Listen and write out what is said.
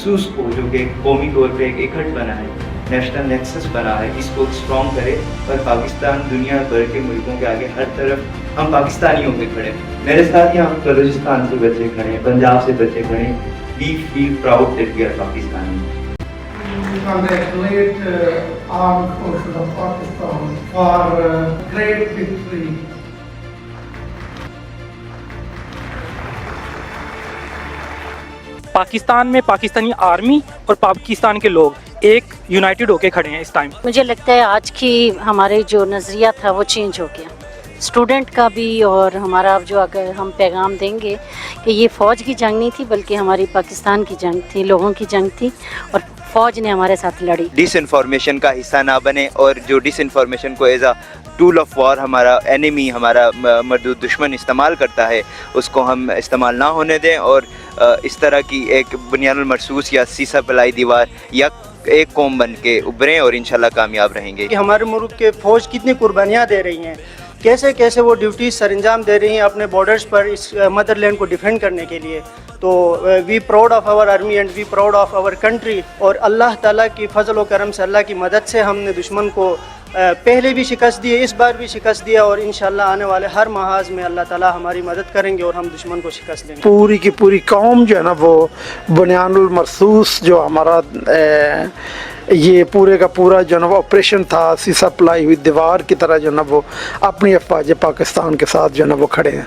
मखसूस को जो कि कौमी तौर पर एक इकट्ठ बना है, नेशनल नेक्सस बना है, इसको स्ट्रॉन्ग करे और पाकिस्तान दुनिया भर के मुल्कों के आगे हर तरफ हम पाकिस्तानियों के खड़े हैं। मेरे साथ यहाँ बलूचिस्तान से बच्चे खड़े हैं, पंजाब से बच्चे खड़े हैं। We feel proud that we are Pakistani. We congratulate Armed Forces of Pakistan for great victory. Pakistan में पाकिस्तानी आर्मी और पाकिस्तान के लोग एक यूनाइटेड होके खड़े हैं इस टाइम। मुझे लगता है आज की हमारे जो नज़रिया था वो चेंज हो गया, स्टूडेंट का भी, और हमारा जो अगर हम पैगाम देंगे कि ये फ़ौज की जंग नहीं थी बल्कि हमारी पाकिस्तान की जंग थी, लोगों की जंग थी और फ़ौज ने हमारे साथ लड़ी। डिसइंफॉर्मेशन का हिस्सा ना बने और जो डिसइंफॉर्मेशन को as a tool of war हमारा एनिमी, हमारा मरदूद दुश्मन इस्तेमाल करता है, उसको हम इस्तेमाल ना होने दें और इस तरह की एक बुनियादुल मरसूस या सीसा पलाई दीवार या एक कौम बन के उभरें और इंशाल्लाह कामयाब रहेंगे। हमारे मुल्क के फ़ौज कितनी कुर्बानियाँ दे रही हैं, कैसे कैसे वो ड्यूटी सरंजाम दे रही हैं अपने बॉर्डर्स पर इस मदरलैंड को डिफेंड करने के लिए। तो we proud of our army and we proud of our country. और अल्लाह ताला की फजल व करम से, अल्लाह की मदद से हमने दुश्मन को पहले भी शिकस्त दी है, इस बार भी शिकस्त दिया और इंशाल्लाह आने वाले हर महाज में अल्लाह ताला हमारी मदद करेंगे और हम दुश्मन को शिकस्त देंगे। पूरी की पूरी कौम जो है ना वो बुनियानुल मरसूस जो हमारा ये पूरे का पूरा जो ना वो ऑपरेशन था, सीसा पलाई हुई दीवार की तरह जो ना वो अपनी अफवाज पाकिस्तान के साथ जो ना वो खड़े हैं।